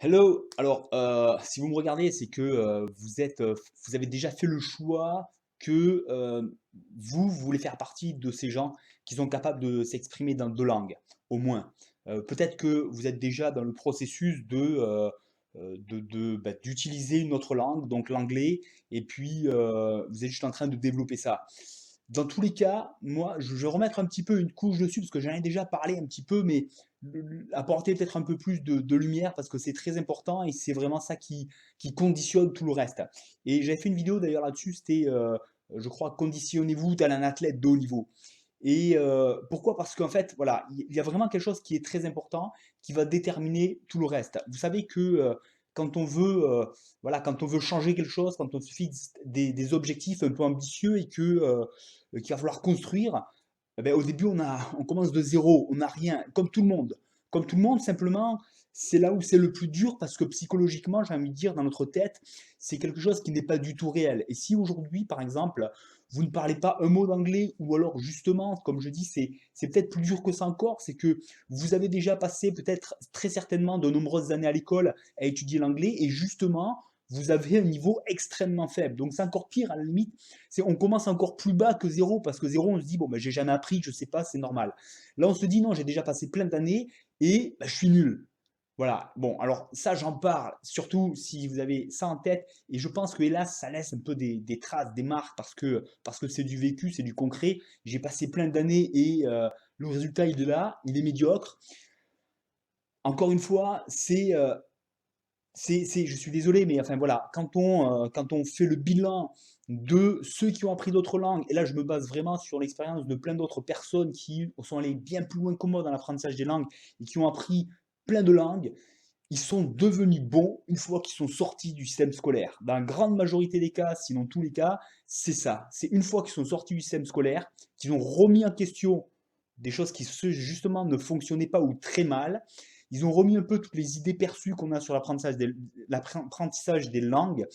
Hello! Alors, si vous me regardez, c'est que, vous avez déjà fait le choix que, vous voulez faire partie de ces gens qui sont capables de s'exprimer dans 2 langues, au moins. Peut-être que vous êtes déjà dans le processus d'utiliser une autre langue, donc l'anglais et puis, vous êtes juste en train de développer ça. Dans tous les cas, moi, je vais remettre un petit peu une couche dessus parce que j'en ai déjà parlé un petit peu, mais apporter peut-être un peu plus de lumière parce que c'est très important et c'est vraiment ça qui conditionne tout le reste. Et j'avais fait une vidéo d'ailleurs là-dessus, c'était, je crois, conditionnez-vous tel un athlète de haut niveau. Et pourquoi? Parce qu'en fait, voilà, il y a vraiment quelque chose qui est très important, qui va déterminer tout le reste. Vous savez que quand on veut, voilà, quand on veut changer quelque chose, quand on se fixe des objectifs un peu ambitieux et que qu'il va falloir construire, eh ben, au début, on commence de zéro, on n'a rien, comme tout le monde. Comme tout le monde, simplement, c'est là où c'est le plus dur parce que psychologiquement, j'ai envie de dire, dans notre tête, c'est quelque chose qui n'est pas du tout réel. Et si aujourd'hui, par exemple, vous ne parlez pas un mot d'anglais, ou alors justement, comme je dis, c'est peut-être plus dur que ça encore, c'est que vous avez déjà passé peut-être très certainement de nombreuses années à l'école à étudier l'anglais, et justement, vous avez un niveau extrêmement faible. Donc c'est encore pire à la limite, c'est on commence encore plus bas que zéro, parce que zéro, on se dit, bon, ben, j'ai jamais appris, je sais pas, c'est normal. Là, on se dit, non, j'ai déjà passé plein d'années, et ben, je suis nul. Voilà, bon, alors ça, j'en parle, surtout si vous avez ça en tête, et je pense que hélas, ça laisse un peu des traces, des marques, parce que c'est du vécu, c'est du concret. J'ai passé plein d'années et le résultat, il est là, il est médiocre. Encore une fois, je suis désolé, mais enfin voilà, quand on fait le bilan de ceux qui ont appris d'autres langues, et là je me base vraiment sur l'expérience de plein d'autres personnes qui sont allées bien plus loin que moi dans l'apprentissage des langues et qui ont appris plein de langues, ils sont devenus bons une fois qu'ils sont sortis du système scolaire. Dans la grande majorité des cas, sinon tous les cas, c'est ça. C'est une fois qu'ils sont sortis du système scolaire, qu'ils ont remis en question des choses qui justement ne fonctionnaient pas ou très mal. Ils ont remis un peu toutes les idées perçues qu'on a sur l'apprentissage des langues.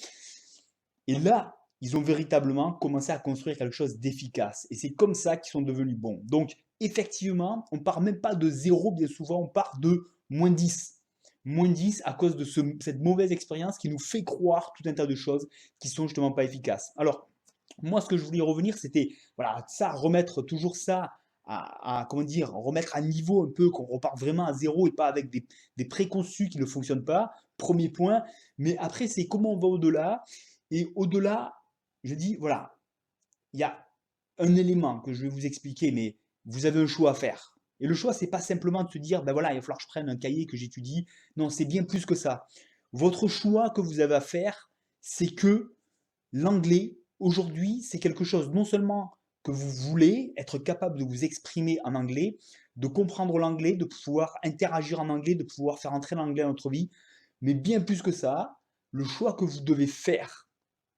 Et là, ils ont véritablement commencé à construire quelque chose d'efficace. Et c'est comme ça qu'ils sont devenus bons. Donc, effectivement, on part même pas de zéro, bien souvent, on part de -10. -10 à cause de cette mauvaise expérience qui nous fait croire tout un tas de choses qui sont justement pas efficaces. Alors, moi, ce que je voulais revenir, c'était, voilà, ça, remettre toujours ça comment dire, remettre à niveau un peu, qu'on repart vraiment à zéro et pas avec des préconçus qui ne fonctionnent pas. Premier point. Mais après, c'est comment on va au-delà. Et au-delà, je dis, voilà, il y a un élément que je vais vous expliquer, mais vous avez un choix à faire. Et le choix, c'est pas simplement de se dire, ben voilà, il va falloir que je prenne un cahier que j'étudie. Non, c'est bien plus que ça. Votre choix que vous avez à faire, c'est que l'anglais, aujourd'hui, c'est quelque chose non seulement que vous voulez être capable de vous exprimer en anglais, de comprendre l'anglais, de pouvoir interagir en anglais, de pouvoir faire entrer l'anglais dans notre vie, mais bien plus que ça, le choix que vous devez faire,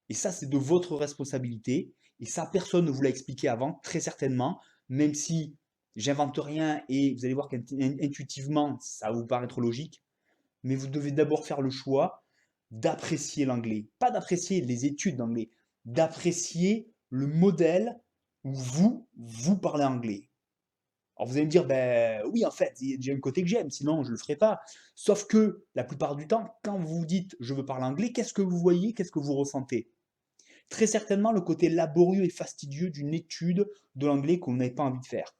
et ça c'est de votre responsabilité, et ça personne ne vous l'a expliqué avant, très certainement, même si j'invente rien et vous allez voir qu'intuitivement ça va vous paraître logique, mais vous devez d'abord faire le choix d'apprécier l'anglais. Pas d'apprécier les études d'anglais, d'apprécier le modèle où vous parlez anglais. Alors vous allez me dire, ben oui, en fait, j'ai un côté que j'aime, sinon je ne le ferai pas. Sauf que la plupart du temps, quand vous vous dites je veux parler anglais, qu'est-ce que vous voyez, qu'est-ce que vous ressentez? Très certainement le côté laborieux et fastidieux d'une étude de l'anglais que vous n'avez pas envie de faire.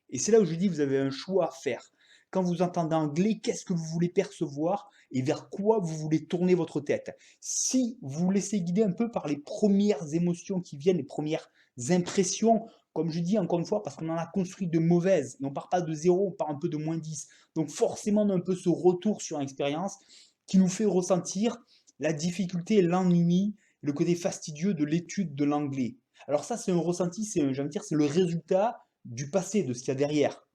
Et c'est là où je dis, vous avez un choix à faire. Quand vous entendez anglais, qu'est-ce que vous voulez percevoir et vers quoi vous voulez tourner votre tête? Si vous vous laissez guider un peu par les premières émotions qui viennent, les premières impressions, comme je dis encore une fois, parce qu'on en a construit de mauvaises, et on part pas de zéro, on part un peu de -10. Donc forcément, on a un peu ce retour sur l'expérience qui nous fait ressentir la difficulté, l'ennui, le côté fastidieux de l'étude de l'anglais. Alors ça, c'est un ressenti, j'ai envie de dire, c'est le résultat du passé, de ce qu'il y a derrière.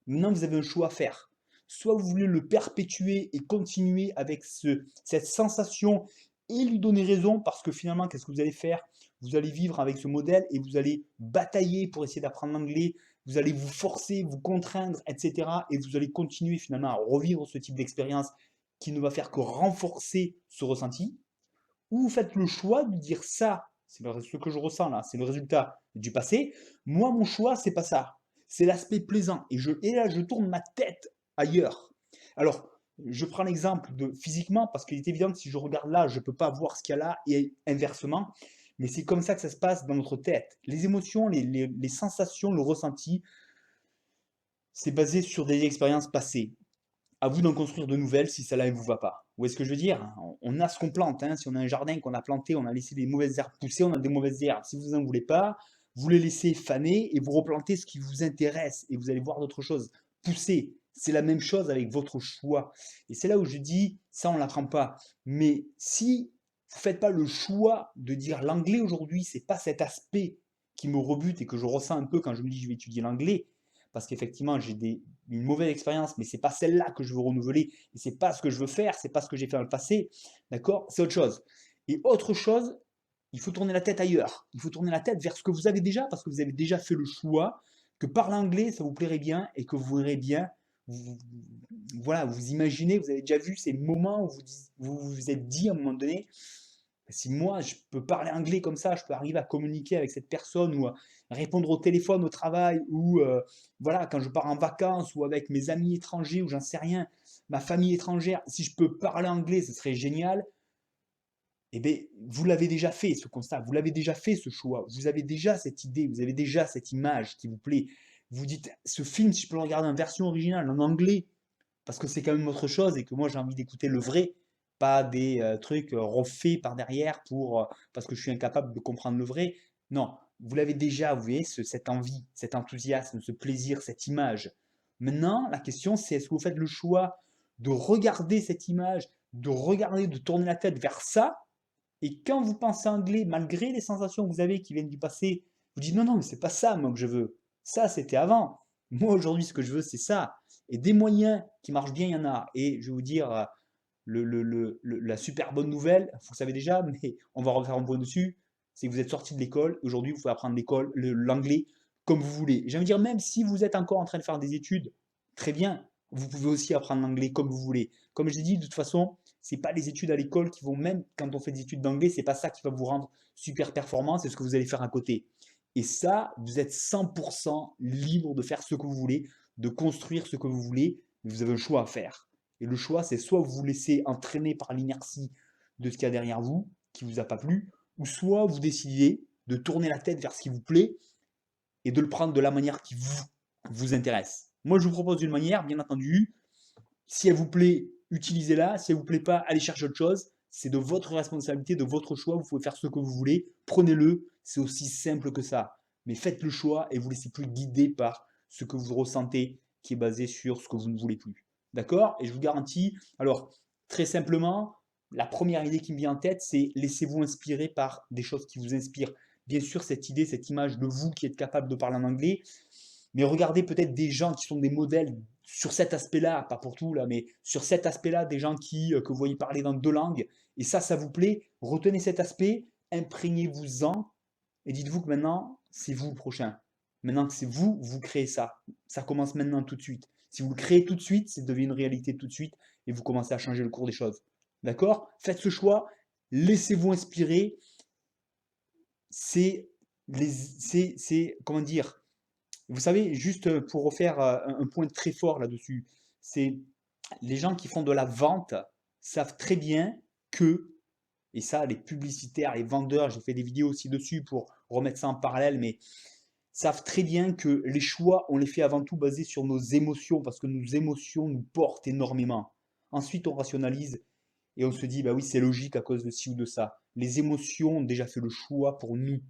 Maintenant, vous avez un choix à faire. Soit vous voulez le perpétuer et continuer avec cette sensation et lui donner raison, parce que finalement, qu'est-ce que vous allez faire? Vous allez vivre avec ce modèle et vous allez batailler pour essayer d'apprendre l'anglais, vous allez vous forcer, vous contraindre, etc. Et vous allez continuer finalement à revivre ce type d'expérience qui ne va faire que renforcer ce ressenti. Ou vous faites le choix de dire ça, c'est ce que je ressens là, c'est le résultat du passé. Moi, mon choix, c'est pas ça. C'est l'aspect plaisant. Et là, je tourne ma tête ailleurs. Alors, Je prends l'exemple de physiquement, parce qu'il est évident que si je regarde là, je ne peux pas voir ce qu'il y a là, et inversement. Mais c'est comme ça que ça se passe dans notre tête. Les émotions, les sensations, le ressenti, c'est basé sur des expériences passées. À vous d'en construire de nouvelles si celle-là ne vous va pas. Vous voyez ce que je veux dire? On a ce qu'on plante. Hein. Si on a un jardin qu'on a planté, on a laissé des mauvaises herbes pousser, on a des mauvaises herbes. Si vous n'en voulez pas, vous les laissez faner et vous replantez ce qui vous intéresse et vous allez voir d'autres choses pousser. C'est la même chose avec votre choix. Et c'est là où je dis, ça on ne l'apprend pas. Mais si vous ne faites pas le choix de dire l'anglais aujourd'hui, c'est pas cet aspect qui me rebute et que je ressens un peu quand je me dis je vais étudier l'anglais, parce qu'effectivement j'ai une mauvaise expérience, mais c'est pas celle-là que je veux renouveler, et c'est pas ce que je veux faire, c'est pas ce que j'ai fait dans le passé, d'accord? C'est autre chose. Et autre chose, il faut tourner la tête ailleurs. Il faut tourner la tête vers ce que vous avez déjà, parce que vous avez déjà fait le choix que parler anglais, ça vous plairait bien et que vous verrez bien. Voilà, vous imaginez, vous avez déjà vu ces moments où vous vous êtes dit à un moment donné, si moi je peux parler anglais comme ça, je peux arriver à communiquer avec cette personne ou à répondre au téléphone au travail ou voilà, quand je pars en vacances ou avec mes amis étrangers ou j'en sais rien, ma famille étrangère, si je peux parler anglais, ce serait génial. Eh bien, vous l'avez déjà fait, ce constat, vous l'avez déjà fait, ce choix, vous avez déjà cette idée, vous avez déjà cette image qui vous plaît. Vous dites, ce film, si je peux le regarder en version originale, en anglais, parce que c'est quand même autre chose et que moi j'ai envie d'écouter le vrai, pas des trucs refaits par derrière parce que je suis incapable de comprendre le vrai. Non, vous l'avez déjà, vous voyez, cette envie, cet enthousiasme, ce plaisir, cette image. Maintenant, la question c'est est-ce que vous faites le choix de regarder cette image, de regarder, de tourner la tête vers ça, et quand vous pensez anglais, malgré les sensations que vous avez qui viennent du passé, vous dites non, non, mais c'est pas ça, moi, que je veux. Ça, c'était avant. Moi, aujourd'hui, ce que je veux, c'est ça. Et des moyens qui marchent bien, il y en a. Et je vais vous dire, la super bonne nouvelle, vous le savez déjà, mais on va refaire un point dessus, c'est que vous êtes sorti de l'école. Aujourd'hui, vous pouvez apprendre l'anglais comme vous voulez. J'ai envie de dire, même si vous êtes encore en train de faire des études, très bien, vous pouvez aussi apprendre l'anglais comme vous voulez. Comme je l'ai dit, de toute façon, c'est pas les études à l'école qui vont, même quand on fait des études d'anglais, c'est pas ça qui va vous rendre super performant, c'est ce que vous allez faire à côté. Et ça, vous êtes 100% libre de faire ce que vous voulez, de construire ce que vous voulez, mais vous avez un choix à faire. Et le choix, c'est soit vous vous laissez entraîner par l'inertie de ce qu'il y a derrière vous, qui ne vous a pas plu, ou soit vous décidez de tourner la tête vers ce qui vous plaît et de le prendre de la manière qui vous intéresse. Moi, je vous propose une manière, bien entendu, si elle vous plaît, utilisez-la. Si elle vous plaît pas, allez chercher autre chose. C'est de votre responsabilité, de votre choix. Vous pouvez faire ce que vous voulez. Prenez-le. C'est aussi simple que ça. Mais faites le choix et vous laissez plus guider par ce que vous ressentez qui est basé sur ce que vous ne voulez plus. D'accord? Et je vous garantis, alors, très simplement, la première idée qui me vient en tête, c'est laissez-vous inspirer par des choses qui vous inspirent. Bien sûr, cette idée, cette image de vous qui êtes capable de parler en anglais, mais regardez peut-être des gens qui sont des modèles sur cet aspect-là, pas pour tout là, mais sur cet aspect-là, des gens que vous voyez parler dans deux langues, et ça vous plaît, retenez cet aspect, imprégnez-vous-en, et dites-vous que maintenant, c'est vous le prochain. Maintenant que c'est vous, vous créez ça. Ça commence maintenant tout de suite. Si vous le créez tout de suite, ça devient une réalité tout de suite, et vous commencez à changer le cours des choses. D'accord? Faites ce choix, laissez-vous inspirer, comment dire, vous savez, juste pour refaire un point très fort là-dessus, c'est les gens qui font de la vente savent très bien que, et ça, les publicitaires, les vendeurs, j'ai fait des vidéos aussi dessus pour remettre ça en parallèle, mais savent très bien que les choix, on les fait avant tout basés sur nos émotions, parce que nos émotions nous portent énormément. Ensuite, on rationalise et on se dit, bah oui, c'est logique à cause de ci ou de ça. Les émotions ont déjà fait le choix pour nous.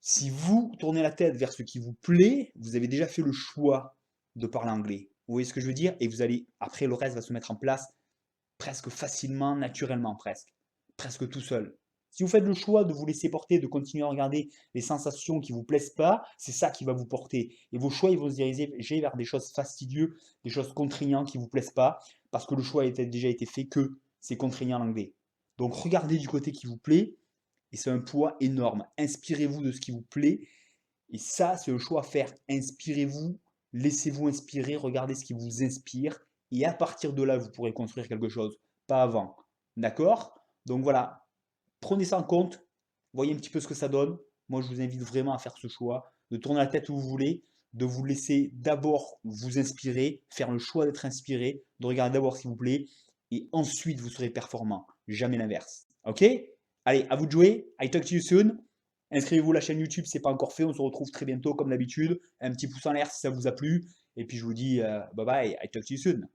Si vous tournez la tête vers ce qui vous plaît, vous avez déjà fait le choix de parler anglais. Vous voyez ce que je veux dire? Et vous allez, après, le reste va se mettre en place presque facilement, naturellement, presque tout seul. Si vous faites le choix de vous laisser porter, de continuer à regarder les sensations qui ne vous plaisent pas, c'est ça qui va vous porter. Et vos choix, ils vont se diriger vers des choses fastidieuses, des choses contraignantes qui ne vous plaisent pas, parce que le choix a déjà été fait que c'est contraignant l'anglais. Donc regardez du côté qui vous plaît, et c'est un poids énorme. Inspirez-vous de ce qui vous plaît. Et ça, c'est le choix à faire. Inspirez-vous, laissez-vous inspirer, regardez ce qui vous inspire. Et à partir de là, vous pourrez construire quelque chose. Pas avant. D'accord? Donc voilà, prenez ça en compte. Voyez un petit peu ce que ça donne. Moi, je vous invite vraiment à faire ce choix, de tourner la tête où vous voulez. de vous laisser d'abord vous inspirer, faire le choix d'être inspiré, de regarder d'abord ce qui vous plaît, et ensuite vous serez performant, jamais l'inverse. Ok? Allez, à vous de jouer. I talk to you soon. Inscrivez-vous à la chaîne YouTube si ce n'est pas encore fait. On se retrouve très bientôt comme d'habitude. Un petit pouce en l'air si ça vous a plu. Et puis je vous dis bye bye. I talk to you soon.